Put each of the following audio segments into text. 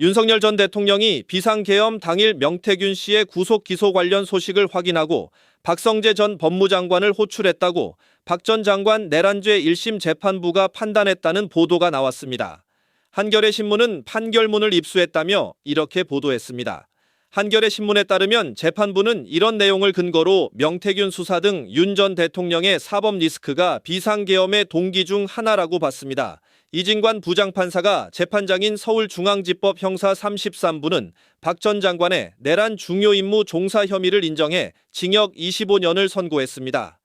윤석열 전 대통령이 비상계엄 당일 명태균 씨의 구속 기소 관련 소식을 확인하고 박성재 전 법무장관을 호출했다고 박 전 장관 내란죄 1심 재판부가 판단했다는 보도가 나왔습니다. 한겨레 신문은 판결문을 입수했다며 이렇게 보도했습니다. 한겨레 신문에 따르면 재판부는 이런 내용을 근거로 명태균 수사 등 윤 전 대통령의 사법 리스크가 비상계엄의 동기 중 하나라고 봤습니다. 이진관 부장판사가 재판장인 서울중앙지법 형사 33부는 박 전 장관의 내란 중요 임무 종사 혐의를 인정해 징역 25년을 선고했습니다.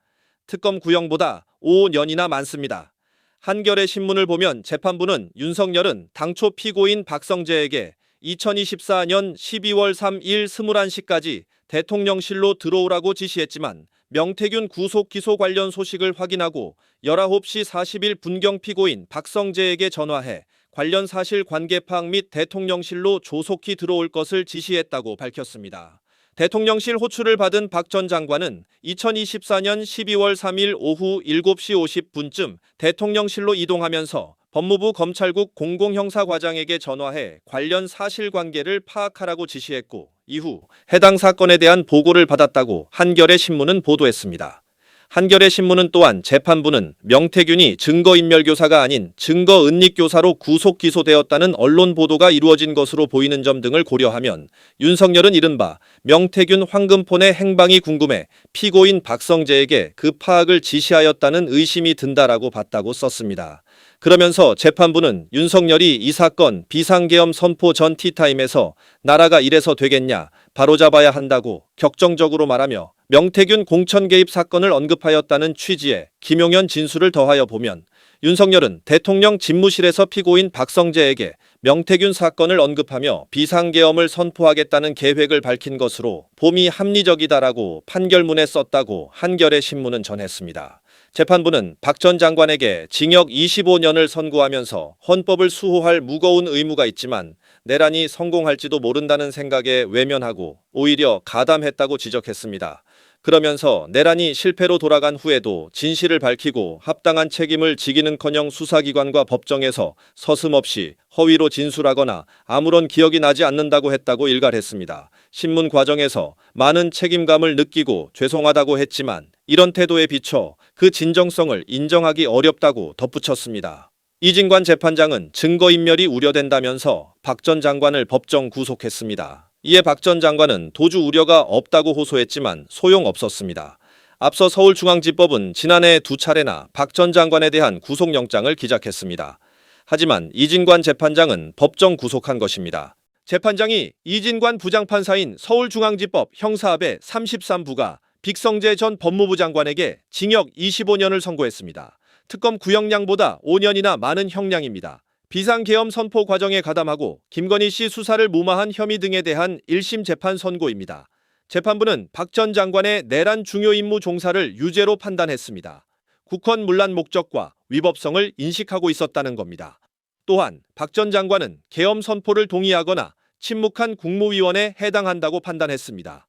특검 구형보다 5년이나 많습니다. 한겨레 신문을 보면 재판부는 윤석열은 당초 피고인 박성재에게 2024년 12월 3일 21시까지 대통령실로 들어오라고 지시했지만 명태균 구속 기소 관련 소식을 확인하고 19시 40일 분경 피고인 박성재에게 전화해 관련 사실 관계 파악 및 대통령실로 조속히 들어올 것을 지시했다고 밝혔습니다. 대통령실 호출을 받은 박 전 장관은 2024년 12월 3일 오후 7시 50분쯤 대통령실로 이동하면서 법무부 검찰국 공공형사과장에게 전화해 관련 사실관계를 파악하라고 지시했고 이후 해당 사건에 대한 보고를 받았다고 한겨레 신문은 보도했습니다. 한겨레 신문은 또한 재판부는 명태균이 증거인멸교사가 아닌 증거은닉교사로 구속 기소되었다는 언론 보도가 이루어진 것으로 보이는 점 등을 고려하면 윤석열은 이른바 명태균 황금폰의 행방이 궁금해 피고인 박성재에게 그 파악을 지시하였다는 의심이 든다라고 봤다고 썼습니다. 그러면서 재판부는 윤석열이 이 사건 비상계엄 선포 전 티타임에서 나라가 이래서 되겠냐 바로잡아야 한다고 격정적으로 말하며 명태균 공천 개입 사건을 언급하였다는 취지의 김용현 진술을 더하여 보면 윤석열은 대통령 집무실에서 피고인 박성재에게 명태균 사건을 언급하며 비상계엄을 선포하겠다는 계획을 밝힌 것으로 봄이 합리적이다라고 판결문에 썼다고 한겨레 신문은 전했습니다. 재판부는 박 전 장관에게 징역 25년을 선고하면서 헌법을 수호할 무거운 의무가 있지만 내란이 성공할지도 모른다는 생각에 외면하고 오히려 가담했다고 지적했습니다. 그러면서 내란이 실패로 돌아간 후에도 진실을 밝히고 합당한 책임을 지기는커녕 수사기관과 법정에서 서슴없이 허위로 진술하거나 아무런 기억이 나지 않는다고 했다고 일갈했습니다. 신문 과정에서 많은 책임감을 느끼고 죄송하다고 했지만 이런 태도에 비춰 그 진정성을 인정하기 어렵다고 덧붙였습니다. 이진관 재판장은 증거인멸이 우려된다면서 박 전 장관을 법정 구속했습니다. 이에 박 전 장관은 도주 우려가 없다고 호소했지만 소용없었습니다. 앞서 서울중앙지법은 지난해 2차례나 박 전 장관에 대한 구속영장을 기각했습니다. 하지만 이진관 재판장은 법정 구속한 것입니다. 재판장이 이진관 부장판사인 서울중앙지법 형사합의 33부가 빅성재 전 법무부 장관에게 징역 25년을 선고했습니다. 특검 구형량보다 5년이나 많은 형량입니다. 비상계엄 선포 과정에 가담하고 김건희 씨 수사를 무마한 혐의 등에 대한 1심 재판 선고입니다. 재판부는 박 전 장관의 내란 중요 임무 종사를 유죄로 판단했습니다. 국헌 문란 목적과 위법성을 인식하고 있었다는 겁니다. 또한 박 전 장관은 계엄 선포를 동의하거나 침묵한 국무위원에 해당한다고 판단했습니다.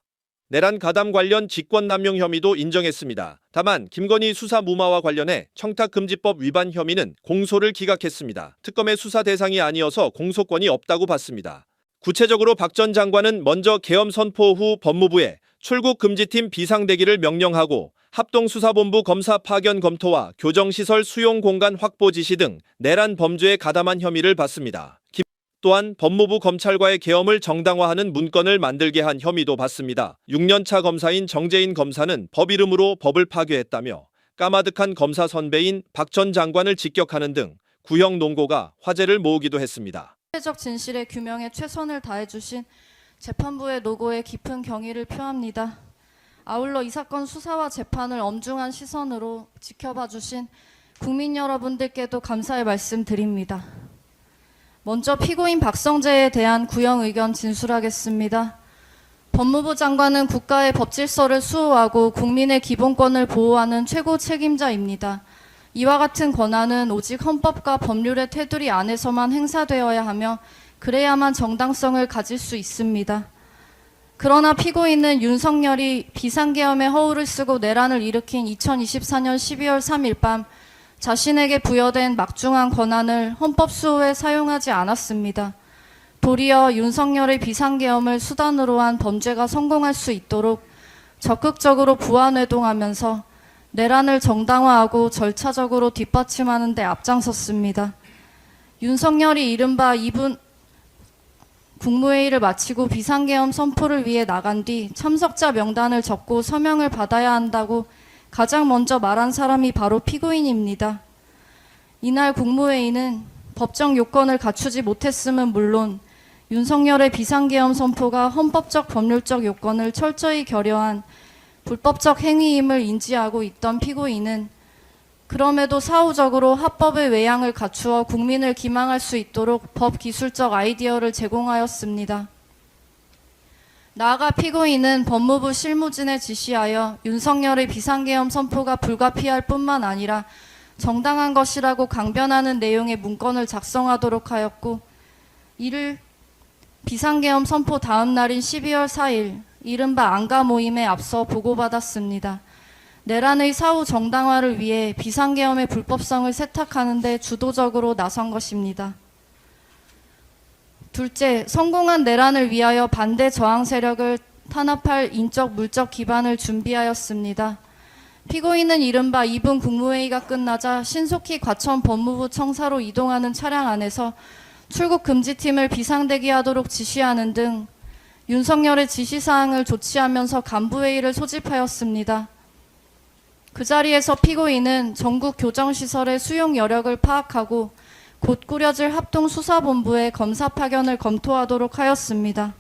내란 가담 관련 직권남용 혐의도 인정했습니다. 다만 김건희 수사 무마와 관련해 청탁금지법 위반 혐의는 공소를 기각했습니다. 특검의 수사 대상이 아니어서 공소권이 없다고 봤습니다. 구체적으로 박 전 장관은 먼저 계엄 선포 후 법무부에 출국금지팀 비상대기를 명령하고 합동수사본부 검사 파견 검토와 교정시설 수용 공간 확보 지시 등 내란 범죄에 가담한 혐의를 받습니다. 또한 법무부 검찰과의 계엄을 정당화하는 문건을 만들게 한 혐의도 받습니다. 6년차 검사인 정재인 검사는 법 이름으로 법을 파괴했다며 까마득한 검사 선배인 박 전 장관을 직격하는 등 구형 논고가 화제를 모으기도 했습니다. 사회적 진실의 규명에 최선을 다해주신 재판부의 노고에 깊은 경의를 표합니다. 아울러 이 사건 수사와 재판을 엄중한 시선으로 지켜봐 주신 국민 여러분들께도 감사의 말씀 드립니다. 먼저 피고인 박성재에 대한 구형 의견 진술하겠습니다. 법무부 장관은 국가의 법질서를 수호하고 국민의 기본권을 보호하는 최고 책임자입니다. 이와 같은 권한은 오직 헌법과 법률의 테두리 안에서만 행사되어야 하며 그래야만 정당성을 가질 수 있습니다. 그러나 피고인은 윤석열이 비상계엄의 허울을 쓰고 내란을 일으킨 2024년 12월 3일 밤 자신에게 부여된 막중한 권한을 헌법 수호에 사용하지 않았습니다. 도리어 윤석열의 비상계엄을 수단으로 한 범죄가 성공할 수 있도록 적극적으로 부안회동하면서 내란을 정당화하고 절차적으로 뒷받침하는 데 앞장섰습니다. 윤석열이 이른바 2분 국무회의를 마치고 비상계엄 선포를 위해 나간 뒤 참석자 명단을 적고 서명을 받아야 한다고 가장 먼저 말한 사람이 바로 피고인입니다. 이날 국무회의는 법정 요건을 갖추지 못했음은 물론 윤석열의 비상계엄 선포가 헌법적 법률적 요건을 철저히 결여한 불법적 행위임을 인지하고 있던 피고인은 그럼에도 사후적으로 합법의 외양을 갖추어 국민을 기망할 수 있도록 법기술적 아이디어를 제공하였습니다. 나아가 피고인은 법무부 실무진에 지시하여 윤석열의 비상계엄 선포가 불가피할 뿐만 아니라 정당한 것이라고 강변하는 내용의 문건을 작성하도록 하였고, 이를 비상계엄 선포 다음 날인 12월 4일 이른바 안가 모임에 앞서 보고받았습니다. 내란의 사후 정당화를 위해 비상계엄의 불법성을 세탁하는 데 주도적으로 나선 것입니다. 둘째, 성공한 내란을 위하여 반대 저항 세력을 탄압할 인적 물적 기반을 준비하였습니다. 피고인은 이른바 2분 국무회의가 끝나자 신속히 과천 법무부 청사로 이동하는 차량 안에서 출국 금지팀을 비상대기하도록 지시하는 등 윤석열의 지시사항을 조치하면서 간부회의를 소집하였습니다. 그 자리에서 피고인은 전국 교정시설의 수용 여력을 파악하고 곧 꾸려질 합동수사본부에 검사 파견을 검토하도록 하였습니다.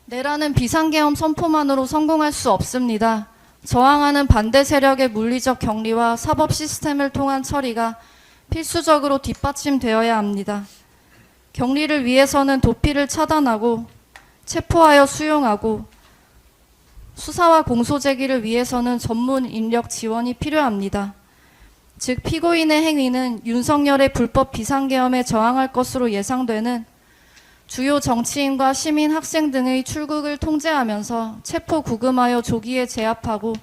내란은 비상계엄 선포만으로 성공할 수 없습니다. 저항하는 반대 세력의 물리적 격리와 사법 시스템을 통한 처리가 필수적으로 뒷받침되어야 합니다. 격리를 위해서는 도피를 차단하고 체포하여 수용하고 수사와 공소 제기를 위해서는 전문 인력 지원이 필요합니다. 즉 피고인의 행위는 윤석열의 불법 비상계엄에 저항할 것으로 예상되는 주요 정치인과 시민, 학생 등의 출국을 통제하면서 체포 구금하여 조기에 제압하고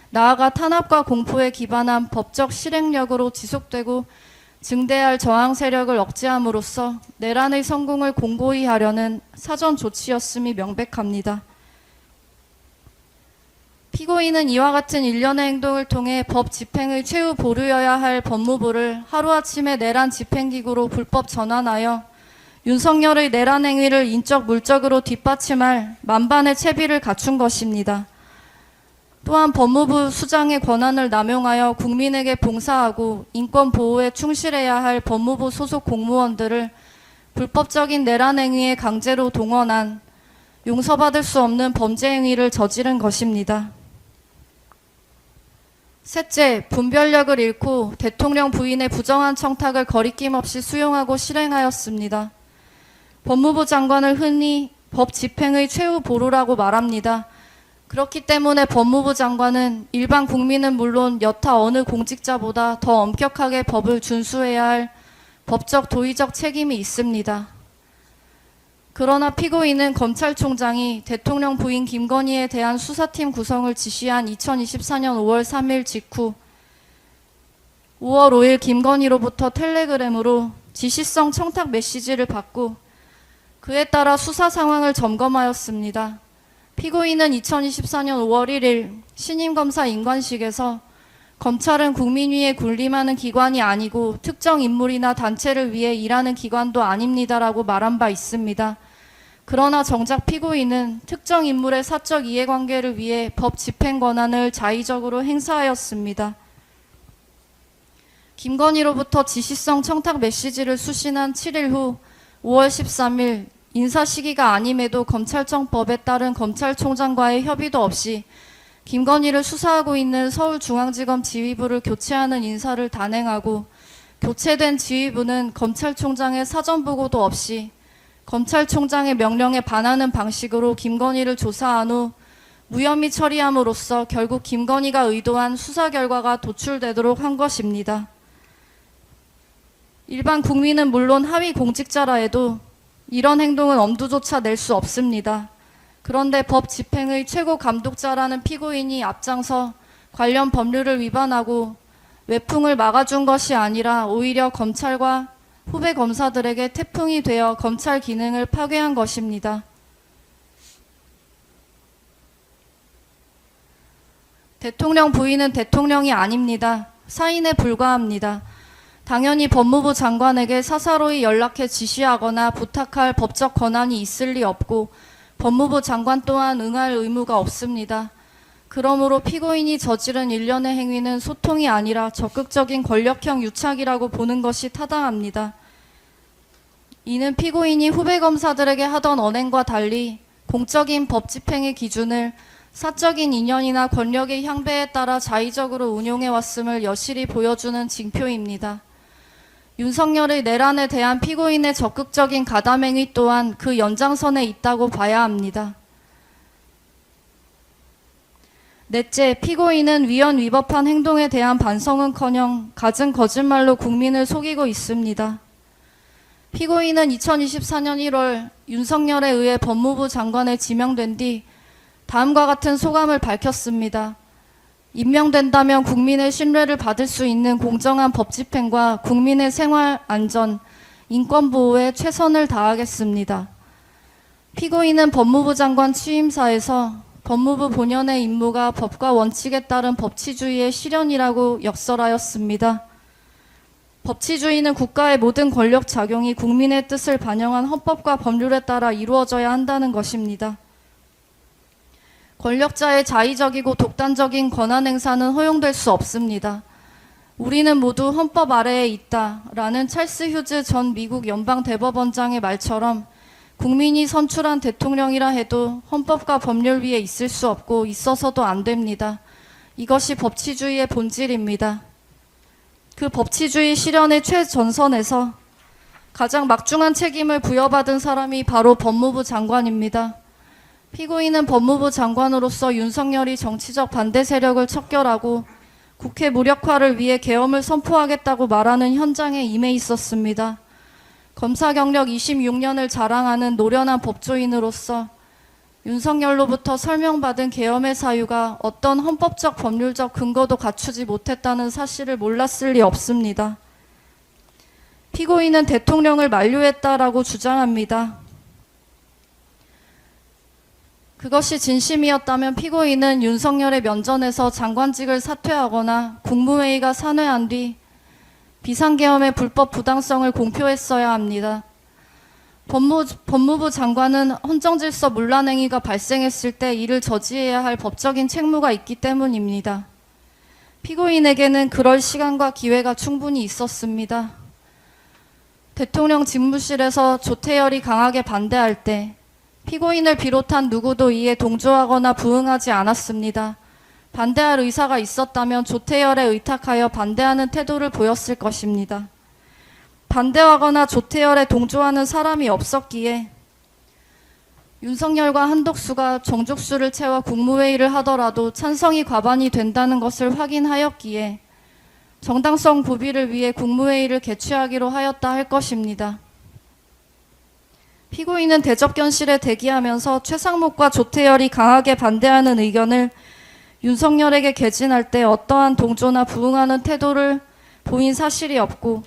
나아가 탄압과 공포에 기반한 법적 실행력으로 지속되고 증대할 저항 세력을 억제함으로써 내란의 성공을 공고히 하려는 사전 조치였음이 명백합니다. 피고인은 이와 같은 일련의 행동을 통해 법 집행의 최후 보루여야 할 법무부를 하루아침에 내란 집행기구로 불법 전환하여 윤석열의 내란 행위를 인적 물적으로 뒷받침할 만반의 채비를 갖춘 것입니다. 또한 법무부 수장의 권한을 남용하여 국민에게 봉사하고 인권 보호에 충실해야 할 법무부 소속 공무원들을 불법적인 내란 행위에 강제로 동원한 용서받을 수 없는 범죄 행위를 저지른 것입니다. 셋째, 분별력을 잃고 대통령 부인의 부정한 청탁을 거리낌 없이 수용하고 실행하였습니다. 법무부 장관을 흔히 법 집행의 최후 보루라고 말합니다. 그렇기 때문에 법무부 장관은 일반 국민은 물론 여타 어느 공직자보다 더 엄격하게 법을 준수해야 할 법적 도의적 책임이 있습니다. 그러나 피고인은 검찰총장이 대통령 부인 김건희에 대한 수사팀 구성을 지시한 2024년 5월 3일 직후 5월 5일 김건희로부터 텔레그램으로 지시성 청탁 메시지를 받고 그에 따라 수사 상황을 점검하였습니다. 피고인은 2024년 5월 1일 신임검사 인관식에서 검찰은 국민 위에 군림하는 기관이 아니고 특정 인물이나 단체를 위해 일하는 기관도 아닙니다라고 말한 바 있습니다. 그러나 정작 피고인은 특정 인물의 사적 이해관계를 위해 법 집행 권한을 자의적으로 행사하였습니다. 김건희로부터 지시성 청탁 메시지를 수신한 7일 후 5월 13일 인사 시기가 아님에도 검찰청법에 따른 검찰총장과의 협의도 없이 김건희를 수사하고 있는 서울중앙지검 지휘부를 교체하는 인사를 단행하고 교체된 지휘부는 검찰총장의 사전 보고도 없이 검찰총장의 명령에 반하는 방식으로 김건희를 조사한 후 무혐의 처리함으로써 결국 김건희가 의도한 수사 결과가 도출되도록 한 것입니다. 일반 국민은 물론 하위 공직자라 해도 이런 행동은 엄두조차 낼 수 없습니다. 그런데 법 집행의 최고 감독자라는 피고인이 앞장서 관련 법률을 위반하고 외풍을 막아준 것이 아니라 오히려 검찰과 후배 검사들에게 태풍이 되어 검찰 기능을 파괴한 것입니다. 대통령 부인은 대통령이 아닙니다. 사인에 불과합니다. 당연히 법무부 장관에게 사사로이 연락해 지시하거나 부탁할 법적 권한이 있을 리 없고 법무부 장관 또한 응할 의무가 없습니다. 그러므로 피고인이 저지른 일련의 행위는 소통이 아니라 적극적인 권력형 유착이라고 보는 것이 타당합니다. 이는 피고인이 후배 검사들에게 하던 언행과 달리 공적인 법 집행의 기준을 사적인 인연이나 권력의 향배에 따라 자의적으로 운용해 왔음을 여실히 보여주는 징표입니다. 윤석열의 내란에 대한 피고인의 적극적인 가담행위 또한 그 연장선에 있다고 봐야 합니다. 넷째, 피고인은 위헌 위법한 행동에 대한 반성은커녕 갖은 거짓말로 국민을 속이고 있습니다. 피고인은 2024년 1월 윤석열에 의해 법무부 장관에 지명된 뒤 다음과 같은 소감을 밝혔습니다. 임명된다면 국민의 신뢰를 받을 수 있는 공정한 법 집행과 국민의 생활 안전, 인권 보호에 최선을 다하겠습니다. 피고인은 법무부 장관 취임사에서 법무부 본연의 임무가 법과 원칙에 따른 법치주의의 실현이라고 역설하였습니다. 법치주의는 국가의 모든 권력 작용이 국민의 뜻을 반영한 헌법과 법률에 따라 이루어져야 한다는 것입니다. 권력자의 자의적이고 독단적인 권한 행사는 허용될 수 없습니다. 우리는 모두 헌법 아래에 있다라는 찰스 휴즈 전 미국 연방대법원장의 말처럼 국민이 선출한 대통령이라 해도 헌법과 법률 위에 있을 수 없고 있어서도 안 됩니다. 이것이 법치주의의 본질입니다. 그 법치주의 실현의 최전선에서 가장 막중한 책임을 부여받은 사람이 바로 법무부 장관입니다. 피고인은 법무부 장관으로서 윤석열이 정치적 반대 세력을 척결하고 국회 무력화를 위해 계엄을 선포하겠다고 말하는 현장에 임해 있었습니다. 검사 경력 26년을 자랑하는 노련한 법조인으로서 윤석열로부터 설명받은 계엄의 사유가 어떤 헌법적 법률적 근거도 갖추지 못했다는 사실을 몰랐을 리 없습니다. 피고인은 대통령을 만류했다라고 주장합니다. 그것이 진심이었다면 피고인은 윤석열의 면전에서 장관직을 사퇴하거나 국무회의가 산회한 뒤 비상계엄의 불법 부당성을 공표했어야 합니다. 법무부 장관은 헌정질서 문란 행위가 발생했을 때 이를 저지해야 할 법적인 책무가 있기 때문입니다. 피고인에게는 그럴 시간과 기회가 충분히 있었습니다. 대통령 집무실에서 조태열이 강하게 반대할 때 피고인을 비롯한 누구도 이에 동조하거나 부응하지 않았습니다. 반대할 의사가 있었다면 조태열에 의탁하여 반대하는 태도를 보였을 것입니다. 반대하거나 조태열에 동조하는 사람이 없었기에 윤석열과 한덕수가 정족수를 채워 국무회의를 하더라도 찬성이 과반이 된다는 것을 확인하였기에 정당성 구비를 위해 국무회의를 개최하기로 하였다 할 것입니다. 피고인은 대접견실에 대기하면서 최상목과 조태열이 강하게 반대하는 의견을 윤석열에게 개진할 때 어떠한 동조나 부응하는 태도를 보인 사실이 없고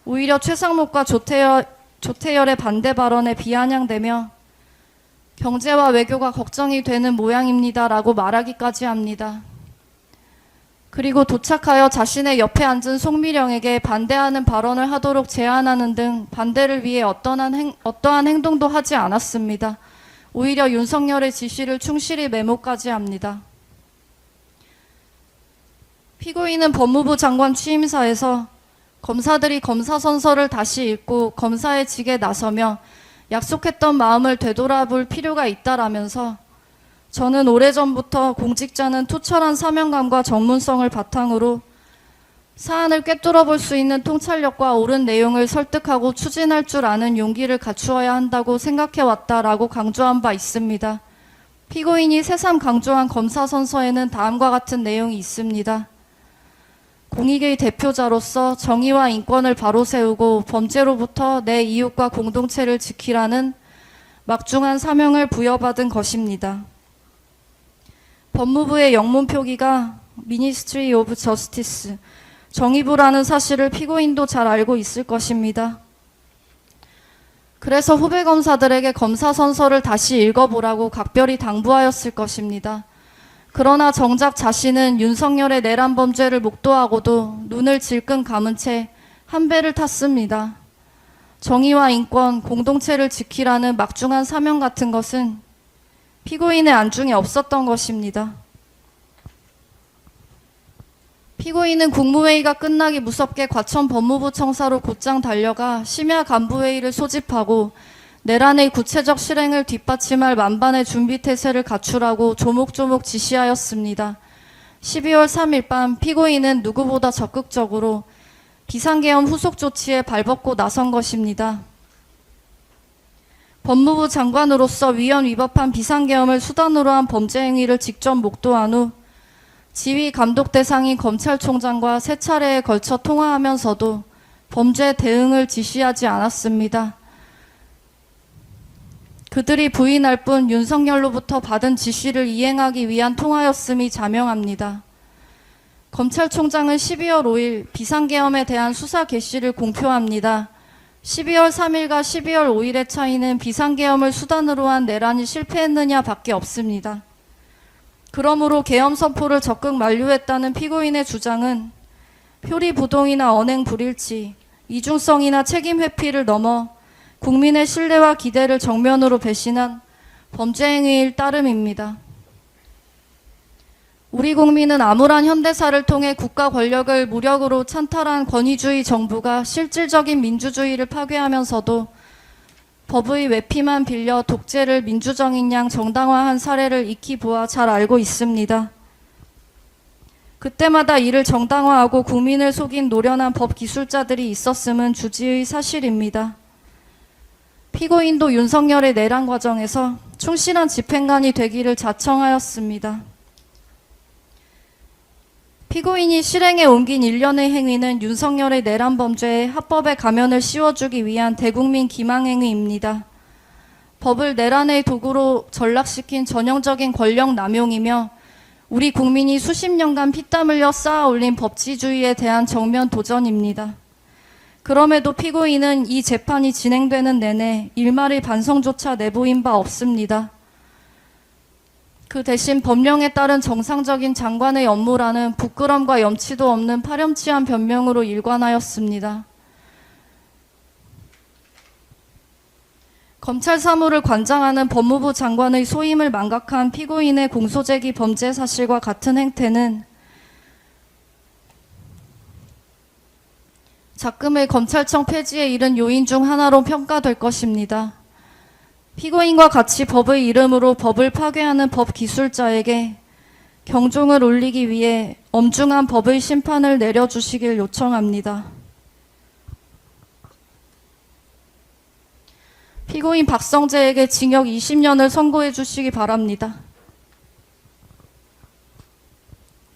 오히려 최상목과 조태열의 반대 발언에 비아냥대며 경제와 외교가 걱정이 되는 모양입니다라고 말하기까지 합니다. 그리고 도착하여 자신의 옆에 앉은 송미령에게 반대하는 발언을 하도록 제안하는 등 반대를 위해 어떠한 행동도 하지 않았습니다. 오히려 윤석열의 지시를 충실히 메모까지 합니다. 피고인은 법무부 장관 취임사에서 검사들이 검사 선서를 다시 읽고 검사의 직에 나서며 약속했던 마음을 되돌아볼 필요가 있다라면서 저는 오래전부터 공직자는 투철한 사명감과 전문성을 바탕으로 사안을 꿰뚫어 볼 수 있는 통찰력과 옳은 내용을 설득하고 추진할 줄 아는 용기를 갖추어야 한다고 생각해왔다라고 강조한 바 있습니다. 피고인이 새삼 강조한 검사 선서에는 다음과 같은 내용이 있습니다. 공익의 대표자로서 정의와 인권을 바로 세우고 범죄로부터 내 이웃과 공동체를 지키라는 막중한 사명을 부여받은 것입니다. 법무부의 영문 표기가 Ministry of Justice, 정의부라는 사실을 피고인도 잘 알고 있을 것입니다. 그래서 후배 검사들에게 검사 선서를 다시 읽어보라고 각별히 당부하였을 것입니다. 그러나 정작 자신은 윤석열의 내란 범죄를 목도하고도 눈을 질끈 감은 채 한 배를 탔습니다. 정의와 인권, 공동체를 지키라는 막중한 사명 같은 것은 피고인의 안중에 없었던 것입니다. 피고인은 국무회의가 끝나기 무섭게 과천 법무부 청사로 곧장 달려가 심야 간부회의를 소집하고 내란의 구체적 실행을 뒷받침할 만반의 준비 태세를 갖추라고 조목조목 지시하였습니다. 12월 3일 밤 피고인은 누구보다 적극적으로 비상계엄 후속 조치에 발벗고 나선 것입니다. 법무부 장관으로서 위헌 위법한 비상계엄을 수단으로 한 범죄 행위를 직접 목도한 후 지휘 감독 대상인 검찰총장과 세 차례에 걸쳐 통화하면서도 범죄 대응을 지시하지 않았습니다. 그들이 부인할 뿐 윤석열로부터 받은 지시를 이행하기 위한 통화였음이 자명합니다. 검찰총장은 12월 5일 비상계엄에 대한 수사 개시를 공표합니다. 12월 3일과 12월 5일의 차이는 비상계엄을 수단으로 한 내란이 실패했느냐 밖에 없습니다. 그러므로 계엄 선포를 적극 만류했다는 피고인의 주장은 표리부동이나 언행 불일치, 이중성이나 책임 회피를 넘어 국민의 신뢰와 기대를 정면으로 배신한 범죄 행위일 따름입니다. 우리 국민은 암울한 현대사를 통해 국가 권력을 무력으로 찬탈한 권위주의 정부가 실질적인 민주주의를 파괴하면서도 법의 외피만 빌려 독재를 민주정인 양 정당화한 사례를 익히 보아 잘 알고 있습니다. 그때마다 이를 정당화하고 국민을 속인 노련한 법 기술자들이 있었음은 주지의 사실입니다. 피고인도 윤석열의 내란 과정에서 충실한 집행관이 되기를 자청하였습니다. 피고인이 실행에 옮긴 일련의 행위는 윤석열의 내란 범죄에 합법의 가면을 씌워주기 위한 대국민 기망행위입니다. 법을 내란의 도구로 전락시킨 전형적인 권력 남용이며 우리 국민이 수십 년간 피땀 흘려 쌓아 올린 법치주의에 대한 정면 도전입니다. 그럼에도 피고인은 이 재판이 진행되는 내내 일말의 반성조차 내보인 바 없습니다. 그 대신 법령에 따른 정상적인 장관의 업무라는 부끄럼과 염치도 없는 파렴치한 변명으로 일관하였습니다. 검찰 사무를 관장하는 법무부 장관의 소임을 망각한 피고인의 공소제기 범죄 사실과 같은 행태는 작금의 검찰청 폐지에 이른 요인 중 하나로 평가될 것입니다. 피고인과 같이 법의 이름으로 법을 파괴하는 법 기술자에게 경종을 울리기 위해 엄중한 법의 심판을 내려주시길 요청합니다. 피고인 박성재에게 징역 20년을 선고해 주시기 바랍니다.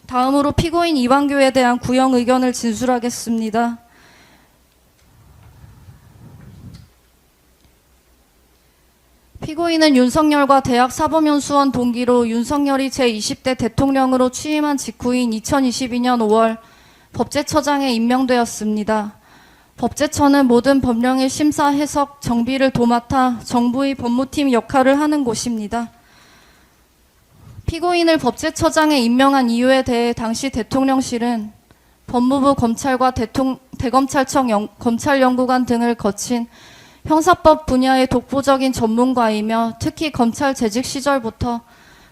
다음으로 피고인 이완규에 대한 구형 의견을 진술하겠습니다. 피고인은 윤석열과 대학 사법연수원 동기로 윤석열이 제20대 대통령으로 취임한 직후인 2022년 5월 법제처장에 임명되었습니다. 법제처는 모든 법령의 심사, 해석, 정비를 도맡아 정부의 법무팀 역할을 하는 곳입니다. 피고인을 법제처장에 임명한 이유에 대해 당시 대통령실은 법무부 검찰과 대검찰청 검찰연구관 등을 거친 형사법 분야의 독보적인 전문가이며 특히 검찰 재직 시절부터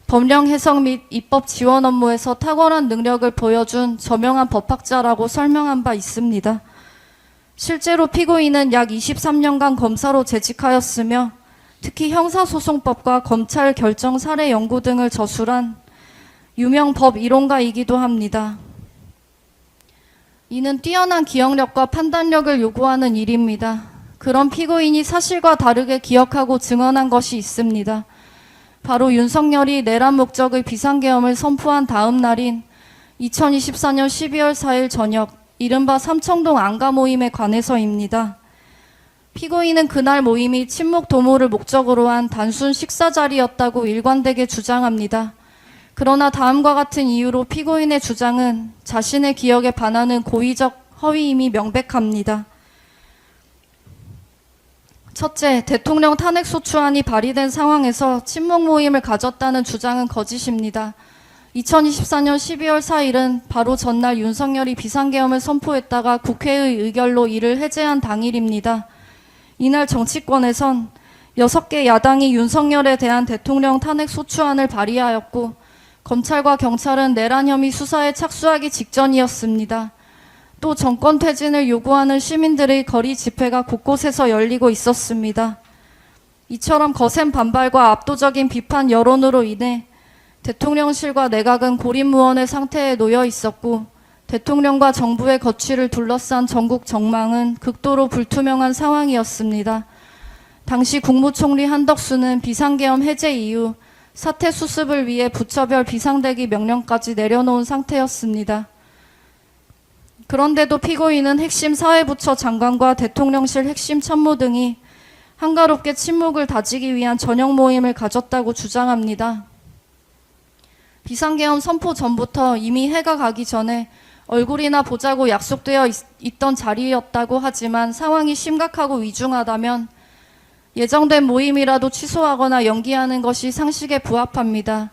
법령 해석 및 입법 지원 업무에서 탁월한 능력을 보여준 저명한 법학자라고 설명한 바 있습니다. 실제로 피고인은 약 23년간 검사로 재직하였으며 특히 형사소송법과 검찰 결정 사례 연구 등을 저술한 유명 법 이론가이기도 합니다. 이는 뛰어난 기억력과 판단력을 요구하는 일입니다. 그런 피고인이 사실과 다르게 기억하고 증언한 것이 있습니다. 바로 윤석열이 내란 목적의 비상계엄을 선포한 다음 날인 2024년 12월 4일 저녁 이른바 삼청동 안가 모임에 관해서입니다. 피고인은 그날 모임이 친목 도모를 목적으로 한 단순 식사 자리였다고 일관되게 주장합니다. 그러나 다음과 같은 이유로 피고인의 주장은 자신의 기억에 반하는 고의적 허위임이 명백합니다. 첫째, 대통령 탄핵소추안이 발의된 상황에서 친목 모임을 가졌다는 주장은 거짓입니다. 2024년 12월 4일은 바로 전날 윤석열이 비상계엄을 선포했다가 국회의 의결로 이를 해제한 당일입니다. 이날 정치권에선 6개 야당이 윤석열에 대한 대통령 탄핵소추안을 발의하였고 검찰과 경찰은 내란 혐의 수사에 착수하기 직전이었습니다. 또 정권 퇴진을 요구하는 시민들의 거리 집회가 곳곳에서 열리고 있었습니다. 이처럼 거센 반발과 압도적인 비판 여론으로 인해 대통령실과 내각은 고립무원의 상태에 놓여 있었고 대통령과 정부의 거취를 둘러싼 전국 정망은 극도로 불투명한 상황이었습니다. 당시 국무총리 한덕수는 비상계엄 해제 이후 사태 수습을 위해 부처별 비상대기 명령까지 내려놓은 상태였습니다. 그런데도 피고인은 핵심 사회부처 장관과 대통령실 핵심 참모 등이 한가롭게 침묵을 다지기 위한 저녁 모임을 가졌다고 주장합니다. 비상계엄 선포 전부터 이미 해가 가기 전에 얼굴이나 보자고 약속되어 있던 자리였다고 하지만 상황이 심각하고 위중하다면 예정된 모임이라도 취소하거나 연기하는 것이 상식에 부합합니다.